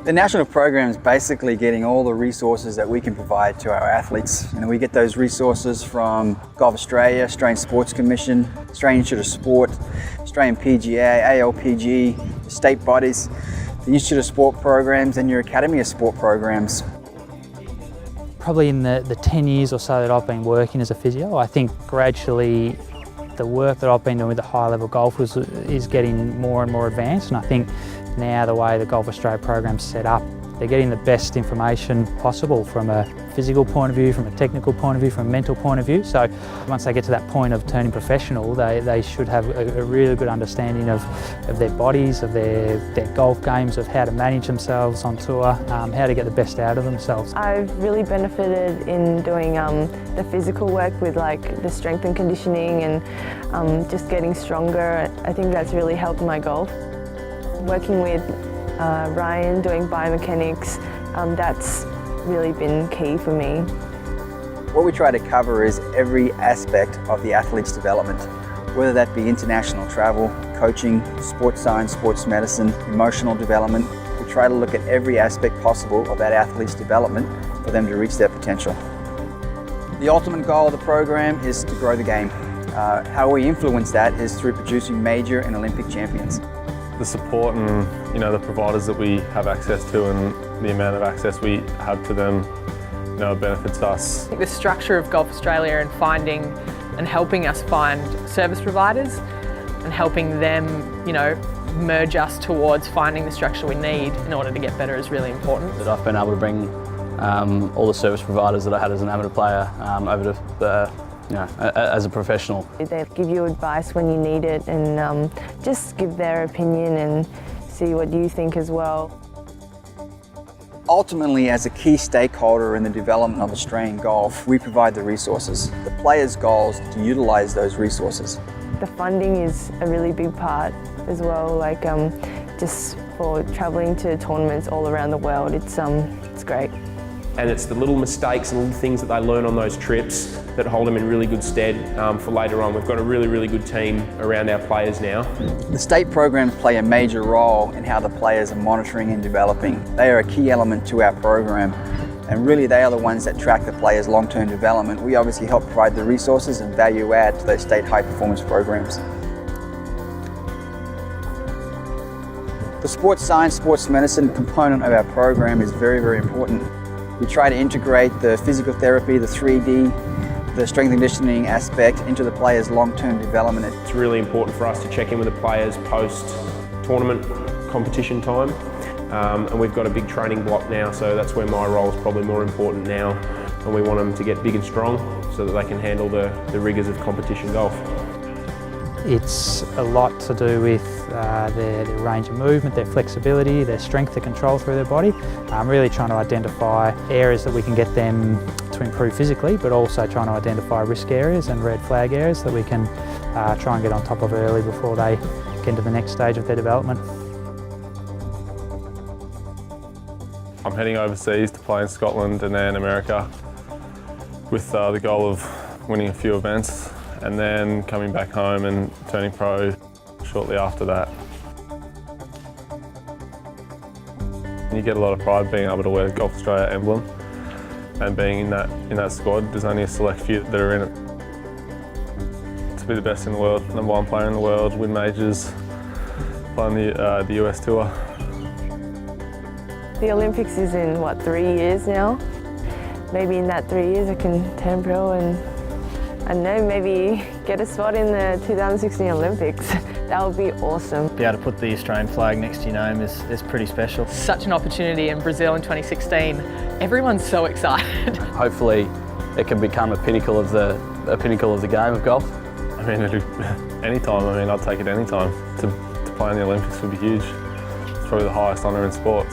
The national program is basically getting all the resources that we can provide to our athletes. We get those resources from Golf Australia, Australian Sports Commission, Australian Institute of Sport, Australian PGA, ALPG, the state bodies, the Institute of Sport programs, and your Academy of Sport programs. Probably in the 10 years or so that I've been working as a physio, I think gradually the work that I've been doing with the high level golfers is getting more and more advanced, and I think now the way the Golf Australia program's set up, they're getting the best information possible from a physical point of view, from a technical point of view, from a mental point of view. So once they get to that point of turning professional, they should have a really good understanding of their bodies, of their golf games, of how to manage themselves on tour, how to get the best out of themselves. I've really benefited in doing the physical work with like the strength and conditioning and just getting stronger. I think that's really helped my golf. Working with Ryan, doing biomechanics, that's really been key for me. What we try to cover is every aspect of the athlete's development, whether that be international travel, coaching, sports science, sports medicine, emotional development. We try to look at every aspect possible of that athlete's development for them to reach their potential. The ultimate goal of the program is to grow the game. How we influence that is through producing major and Olympic champions. The support and the providers that we have access to and the amount of access we have to them benefits us. The structure of Golf Australia and finding and helping us find service providers and helping them merge us towards finding the structure we need in order to get better is really important. That I've been able to bring all the service providers that I had as an amateur player over to as a professional. They give you advice when you need it and just give their opinion and see what you think as well. Ultimately, as a key stakeholder in the development of Australian golf, we provide the resources. The players' goal is to utilise those resources. The funding is a really big part as well, like just for travelling to tournaments all around the world, it's great. And it's the little mistakes and little things that they learn on those trips that hold them in really good stead for later on. We've got a really, really good team around our players now. The state programs play a major role in how the players are monitoring and developing. They are a key element to our program, and really they are the ones that track the players' long-term development. We obviously help provide the resources and value add to those state high-performance programs. The sports science, sports medicine component of our program is very, very important. We try to integrate the physical therapy, the 3D, the strength and conditioning aspect into the players' long-term development. It's really important for us to check in with the players post-tournament competition time. And we've got a big training block now, so that's where my role is probably more important now. And we want them to get big and strong so that they can handle the rigours of competition golf. It's a lot to do with their range of movement, their flexibility, their strength to control through their body. I'm really trying to identify areas that we can get them to improve physically, but also trying to identify risk areas and red flag areas that we can try and get on top of early before they get into the next stage of their development. I'm heading overseas to play in Scotland and then America with the goal of winning a few events, and then coming back home and turning pro shortly after that. You get a lot of pride being able to wear the Golf Australia emblem and being in that squad. There's only a select few that are in it. To be the best in the world, #1 player in the world, win majors, playing the US tour. The Olympics is in, 3 years now? Maybe in that 3 years I can turn pro and I don't know, maybe get a spot in the 2016 Olympics. That would be awesome. Be able to put the Australian flag next to your name is pretty special. Such an opportunity in Brazil in 2016. Everyone's so excited. Hopefully it can become a pinnacle of the game of golf. I mean, anytime. I mean, I'd take it anytime. To play in the Olympics would be huge. It's probably the highest honour in sport.